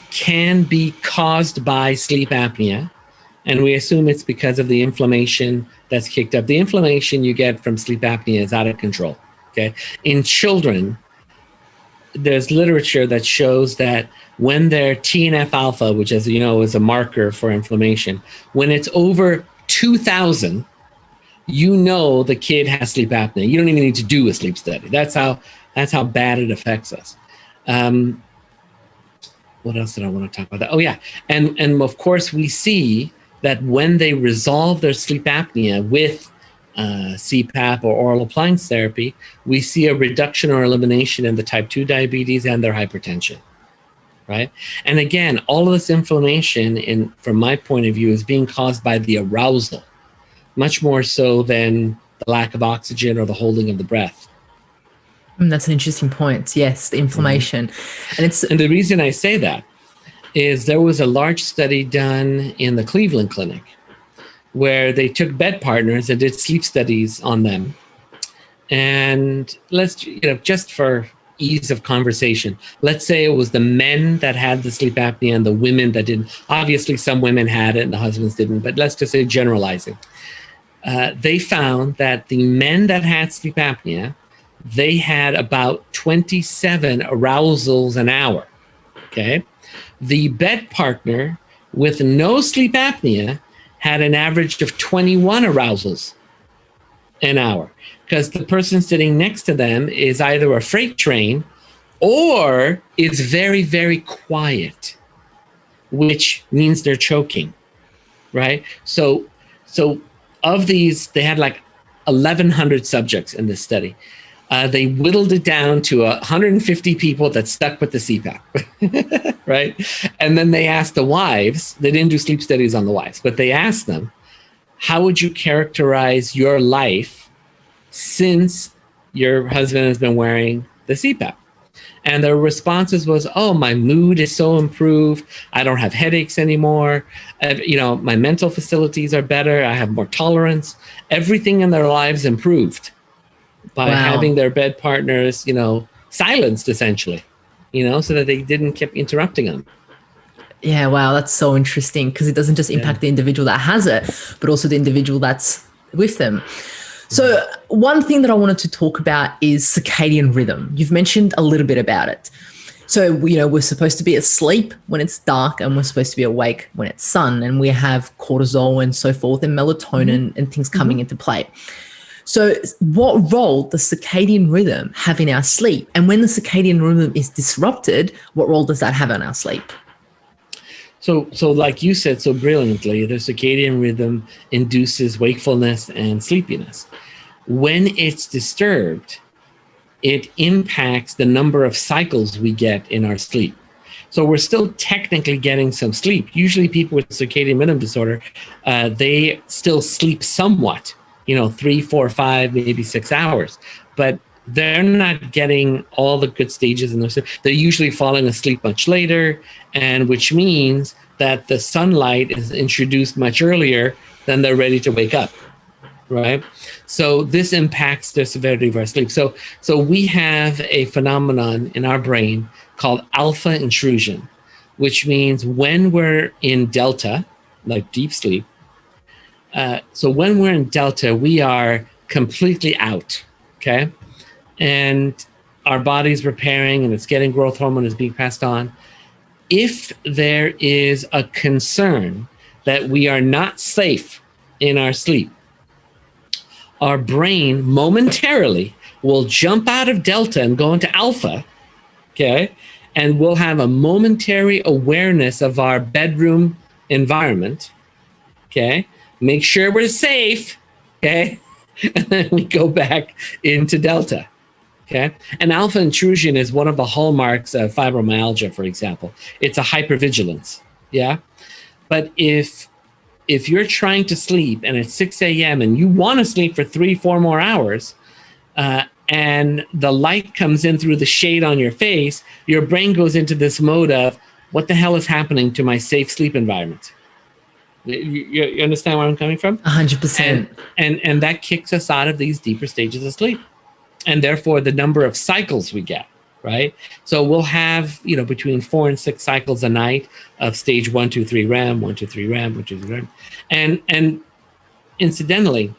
can be caused by sleep apnea. And we assume it's because of the inflammation that's kicked up. The inflammation you get from sleep apnea is out of control. Okay. In children, there's literature that shows that when their TNF alpha, which as you know is a marker for inflammation, when it's over 2,000, the kid has sleep apnea. You don't even need to do a sleep study. That's how bad it affects us. What else did I want to talk about? Oh yeah, and of course we see that when they resolve their sleep apnea with CPAP or oral appliance therapy, we see a reduction or elimination in the type 2 diabetes and their hypertension. Right, and again, all of this inflammation, from my point of view, is being caused by the arousal, much more so than the lack of oxygen or the holding of the breath. That's an interesting point. Yes, the inflammation. And the reason I say that is there was a large study done in the Cleveland Clinic where they took bed partners and did sleep studies on them. And let's, just for ease of conversation, let's say it was the men that had the sleep apnea and the women that didn't. Obviously, some women had it and the husbands didn't, but let's just say generalizing. They found that the men that had sleep apnea, they had about 27 arousals an hour, okay? The bed partner with no sleep apnea had an average of 21 arousals an hour, because the person sitting next to them is either a freight train or is very, very quiet, which means they're choking, right? So of these, they had like 1,100 subjects in this study. They whittled it down to 150 people that stuck with the CPAP, right? And then they asked the wives, they didn't do sleep studies on the wives, but they asked them, how would you characterize your life since your husband has been wearing the CPAP? And their responses was, oh, my mood is so improved. I don't have headaches anymore. My mental facilities are better. I have more tolerance. Everything in their lives improved by having their bed partners, silenced essentially, so that they didn't keep interrupting them. Yeah, wow, that's so interesting, because it doesn't just impact the individual that has it, but also the individual that's with them. So one thing that I wanted to talk about is circadian rhythm. You've mentioned a little bit about it. So, we're supposed to be asleep when it's dark and we're supposed to be awake when it's sun, and we have cortisol and so forth and melatonin and things coming into play. So what role does circadian rhythm have in our sleep? And when the circadian rhythm is disrupted, what role does that have on our sleep? So like you said so brilliantly, the circadian rhythm induces wakefulness and sleepiness. When it's disturbed, it impacts the number of cycles we get in our sleep. So we're still technically getting some sleep. Usually people with circadian rhythm disorder, they still sleep somewhat, 3, 4, 5, maybe 6 hours, but they're not getting all the good stages in their sleep. They're usually falling asleep much later, and which means that the sunlight is introduced much earlier than they're ready to wake up, right? So this impacts the severity of our sleep. So we have a phenomenon in our brain called alpha intrusion, which means when we're in delta, like deep sleep, so when we're in delta, we are completely out, okay? And our body's repairing and it's getting growth hormone is being passed on. If there is a concern that we are not safe in our sleep, our brain momentarily will jump out of delta and go into alpha, okay? And we'll have a momentary awareness of our bedroom environment, okay? Make sure we're safe, okay? And then we go back into delta. Okay, and alpha intrusion is one of the hallmarks of fibromyalgia, for example. It's a hypervigilance, yeah? But if you're trying to sleep and it's 6 a.m. and you want to sleep for 3, 4 more hours, and the light comes in through the shade on your face, your brain goes into this mode of, what the hell is happening to my safe sleep environment? You understand where I'm coming from? 100%. And that kicks us out of these deeper stages of sleep. And therefore, the number of cycles we get, right? So we'll have, between 4 and 6 cycles a night of stage 1, 2, 3 REM, 1, 2, 3 REM, 1, 2, 3 REM. And incidentally,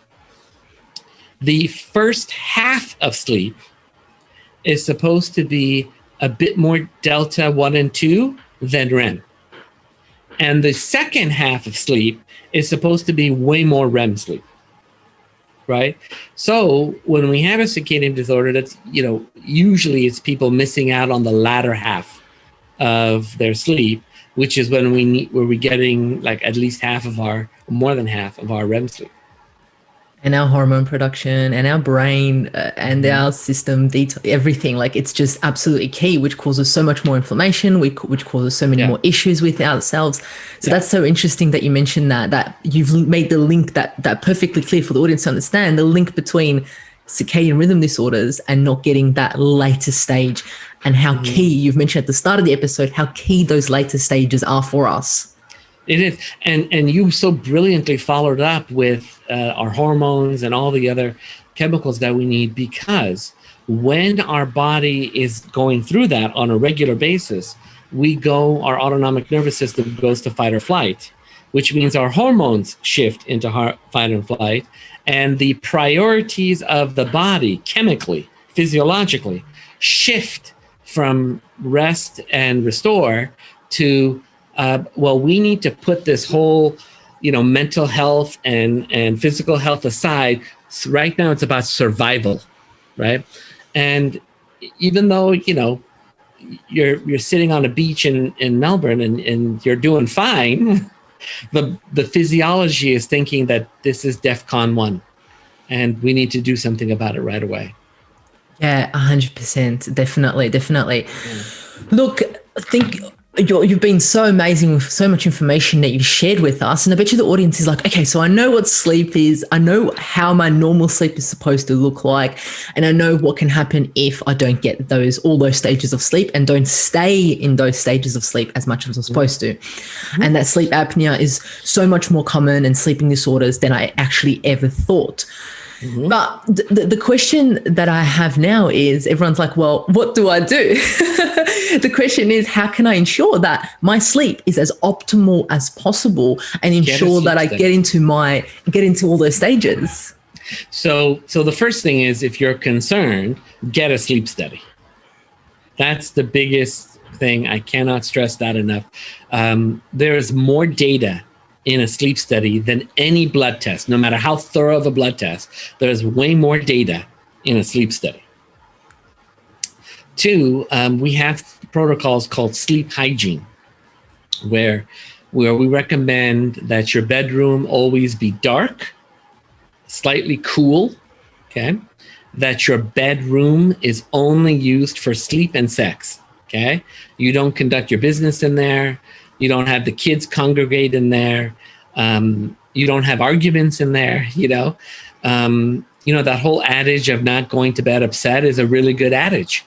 the first half of sleep is supposed to be a bit more delta 1 and 2 than REM. And the second half of sleep is supposed to be way more REM sleep. Right? So when we have a circadian disorder, that's, usually it's people missing out on the latter half of their sleep, which is when we're getting like at least more than half of our REM sleep. And our hormone production and our brain and our system, everything, like it's just absolutely key, which causes so much more inflammation, which causes so many more issues with ourselves. So that's so interesting that you mentioned that you've made the link that perfectly clear for the audience to understand, the link between circadian rhythm disorders and not getting that later stage, and how key, you've mentioned at the start of the episode, how key those later stages are for us. It is, and you so brilliantly followed up with our hormones and all the other chemicals that we need, because when our body is going through that on a regular basis, our autonomic nervous system goes to fight or flight, which means our hormones shift into fight and flight, and the priorities of the body chemically, physiologically, shift from rest and restore to we need to put this whole, mental health and physical health aside. So right now, it's about survival, right? And even though you're sitting on a beach in Melbourne and you're doing fine, the physiology is thinking that this is DEFCON 1, and we need to do something about it right away. Yeah, 100%. Definitely. Yeah. Look, I think you've been so amazing with so much information that you've shared with us. And I bet you the audience is like, okay, so I know what sleep is. I know how my normal sleep is supposed to look like. And I know what can happen if I don't get all those stages of sleep and don't stay in those stages of sleep as much as I'm supposed to. Mm-hmm. And that sleep apnea is so much more common and sleeping disorders than I actually ever thought. Mm-hmm. But the question that I have now is, everyone's like, well, what do I do? The question is, how can I ensure that my sleep is as optimal as possible and ensure that I get into all those stages? So the first thing is, if you're concerned, get a sleep study. That's the biggest thing. I cannot stress that enough. There is more data in a sleep study than any blood test. No matter how thorough of a blood test, there's way more data in a sleep study. 2, we have protocols called sleep hygiene, where we recommend that your bedroom always be dark, slightly cool, okay? That your bedroom is only used for sleep and sex, okay? You don't conduct your business in there. You don't have the kids congregate in there. You don't have arguments in there, that whole adage of not going to bed upset is a really good adage.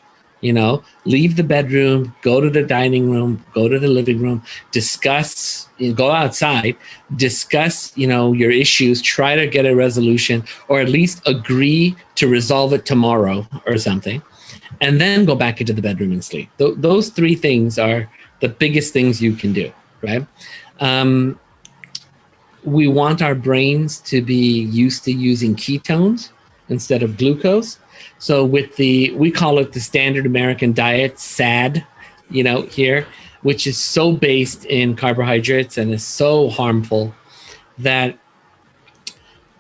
Leave the bedroom, go to the dining room, go to the living room, discuss, go outside, discuss, your issues, try to get a resolution, or at least agree to resolve it tomorrow or something, and then go back into the bedroom and sleep. Those 3 things are the biggest things you can do, right? We want our brains to be used to using ketones instead of glucose. So we call it the standard American diet, SAD, here, which is so based in carbohydrates and is so harmful that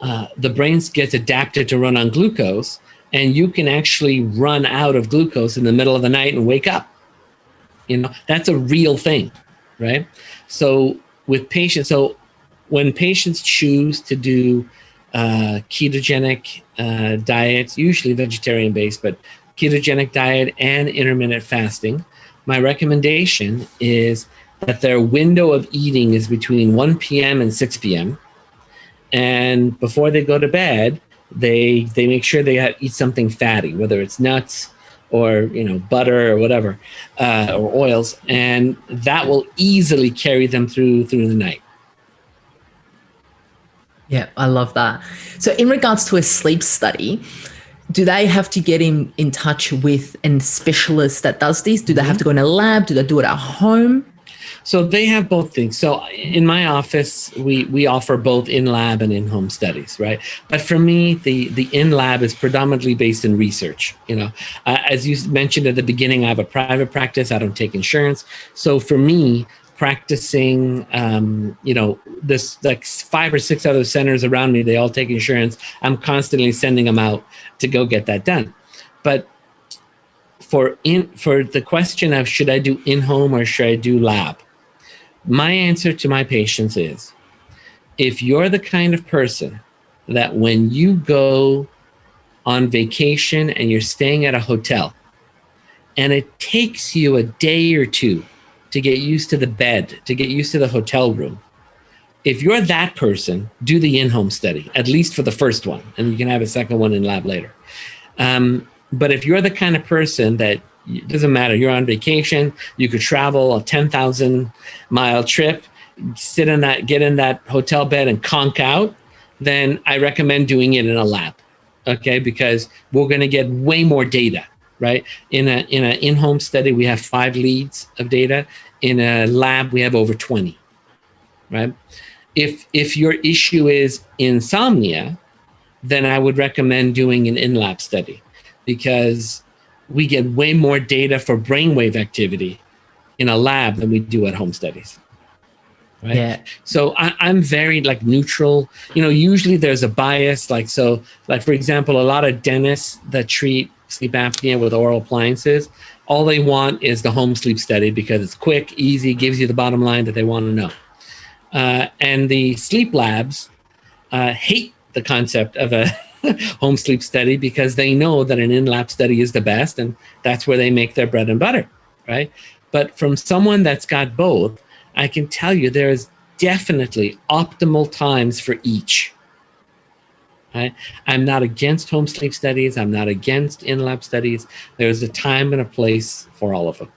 the brain gets adapted to run on glucose, and you can actually run out of glucose in the middle of the night and wake up. That's a real thing, right? So when patients choose to do ketogenic diets, usually vegetarian-based, but ketogenic diet and intermittent fasting, my recommendation is that their window of eating is between 1 p.m. and 6 p.m. And before they go to bed, they make sure they eat something fatty, whether it's nuts or butter or whatever, or oils, and that will easily carry them through the night. Yeah, I love that. So in regards to a sleep study, do they have to get in touch with a specialist that does this? Do they have to go in a lab? Do they do it at home? So they have both things. So in my office, we offer both in-lab and in-home studies, right? But for me, the in-lab is predominantly based in research. As you mentioned at the beginning, I have a private practice. I don't take insurance. So for me, practicing, this like 5 or 6 other centers around me, they all take insurance. I'm constantly sending them out to go get that done. But for the question of should I do in-home or should I do lab, my answer to my patients is, if you're the kind of person that when you go on vacation and you're staying at a hotel and it takes you a day or 2 to get used to the bed, to get used to the hotel room, if you're that person, do the in-home study, at least for the first one, and you can have a second one in lab later. But if you're the kind of person that it doesn't matter, you're on vacation, you could travel a 10,000 mile trip, get in that hotel bed and conk out, then I recommend doing it in a lab. Okay, because we're going to get way more data, right? In an in-home study, we have 5 leads of data. In a lab, we have over 20, right? If your issue is insomnia, then I would recommend doing an in-lab study, because we get way more data for brainwave activity in a lab than we do at home studies. Right. Yeah. So I'm very like neutral. Usually there's a bias. Like for example, a lot of dentists that treat sleep apnea with oral appliances, all they want is the home sleep study because it's quick, easy, gives you the bottom line that they want to know. And the sleep labs hate the concept of a home sleep study because they know that an in-lab study is the best, and that's where they make their bread and butter, right? But from someone that's got both, I can tell you there's definitely optimal times for each. Right? I'm not against home sleep studies. I'm not against in-lab studies. There's a time and a place for all of them.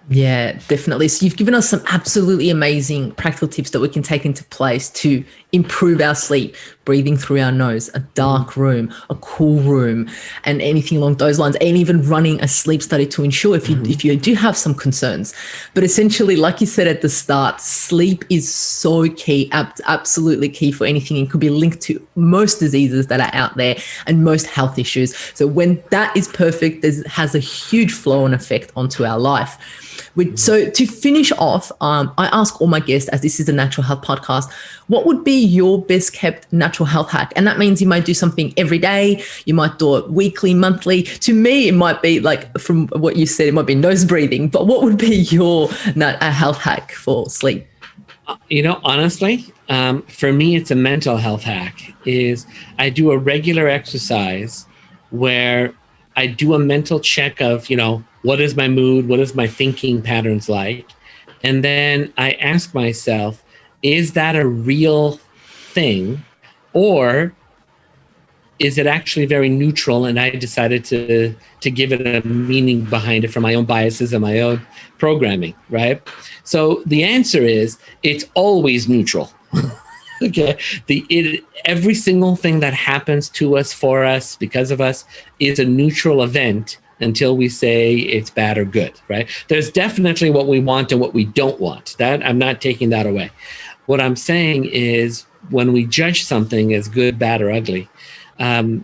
Yeah, definitely. So you've given us some absolutely amazing practical tips that we can take into place to improve our sleep, breathing through our nose, a dark room, a cool room, and anything along those lines, and even running a sleep study to ensure if you do have some concerns. But essentially, like you said at the start, sleep is so key, absolutely key for anything. It could be linked to most diseases that are out there and most health issues. So when that is perfect, it has a huge flow-on effect onto our life. So to finish off, I ask all my guests, as this is a natural health podcast, what would be your best kept natural health hack? And that means you might do something every day. You might do it weekly, monthly. To me, it might be like, from what you said, it might be nose breathing. But what would be your health hack for sleep? Honestly, for me, it's a mental health hack. Is I do a regular exercise where I do a mental check of, what is my mood? What is my thinking patterns like? And then I ask myself, is that a real thing? Or is it actually very neutral? And I decided to give it a meaning behind it from my own biases and my own programming, right? So the answer is, it's always neutral. Okay. Every single thing that happens to us, for us, because of us, is a neutral event until we say it's bad or good, right? There's definitely what we want and what we don't want. That I'm not taking that away. What I'm saying is, when we judge something as good, bad, or ugly, I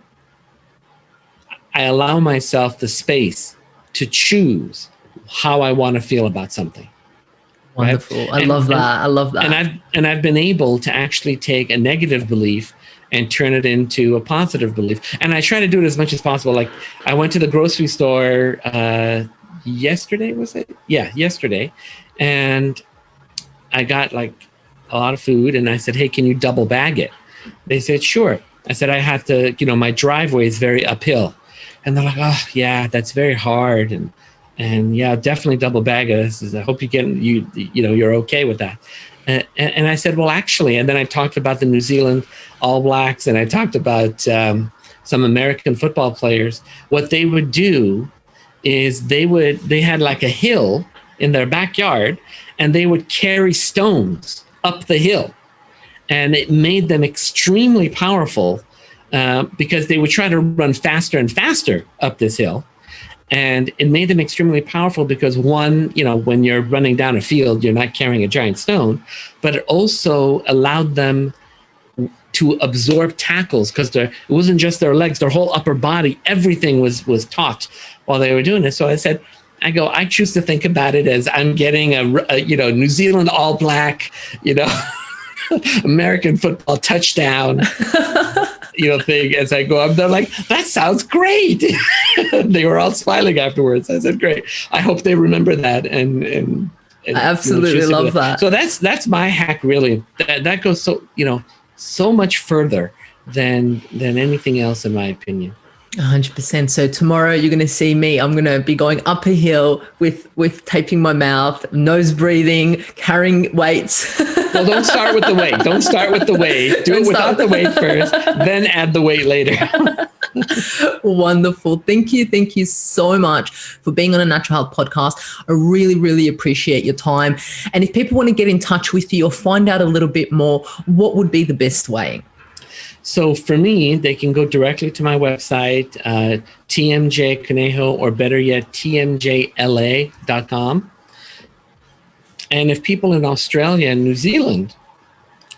allow myself the space to choose how I want to feel about something. Wonderful. Right? I love that. And I've been able to actually take a negative belief and turn it into a positive belief. And I try to do it as much as possible. Like, I went to the grocery store yesterday, was it? Yeah, yesterday. And I got like a lot of food, and I said, hey, can you double bag it? They said, sure. I said, I have to, my driveway is very uphill. And they're like, oh yeah, that's very hard. And yeah, definitely double bag it. I said, I hope you're okay with that. And I said, well, actually, and then I talked about the New Zealand All Blacks, and I talked about some American football players. What they would do is they had like a hill in their backyard, and they would carry stones up the hill. And it made them extremely powerful because they would try to run faster and faster up this hill. And it made them extremely powerful because, one, when you're running down a field, you're not carrying a giant stone, but it also allowed them to absorb tackles, because it wasn't just their legs, their whole upper body, everything was taut while they were doing it. So I choose to think about it as I'm getting a New Zealand All Black, American football touchdown, thing as I go up. They're like, that sounds great. They were all smiling afterwards. I said, great. I hope they remember that. And I absolutely love that. So that's my hack, really. That goes so much further than anything else, in my opinion. 100%. So tomorrow you're going to see me. I'm going to be going up a hill with taping my mouth, nose breathing, carrying weights. Well, don't start with the weight. Don't start with the weight. Do it without the weight first, then add the weight later. Wonderful. Thank you. Thank you so much for being on a Natural Health podcast. I really, really appreciate your time. And if people want to get in touch with you or find out a little bit more, what would be the best way? So for me, they can go directly to my website, TMJ Conejo, or better yet, tmjla.com. And if people in Australia and New Zealand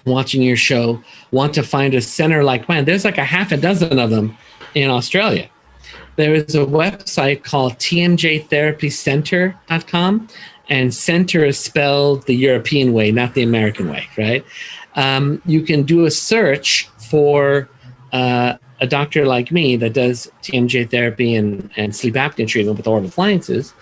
watching your show want to find a center like mine, there's like a half a dozen of them in Australia. There is a website called tmjtherapycenter.com, and center is spelled the European way, not the American way, right? You can do a search for a doctor like me that does TMJ therapy and sleep apnea treatment with oral appliances.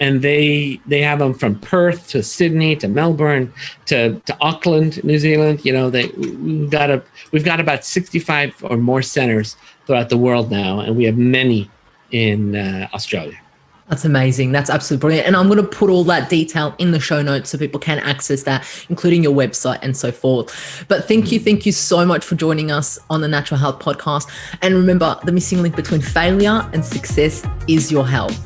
And they have them from Perth to Sydney to Melbourne to Auckland, New Zealand. You know, we've got about 65 or more centers throughout the world now, and we have many in Australia. That's amazing. That's absolutely brilliant. And I'm going to put all that detail in the show notes so people can access that, including your website and so forth. But thank you so much for joining us on the Natural Health podcast. And remember, the missing link between failure and success is your health.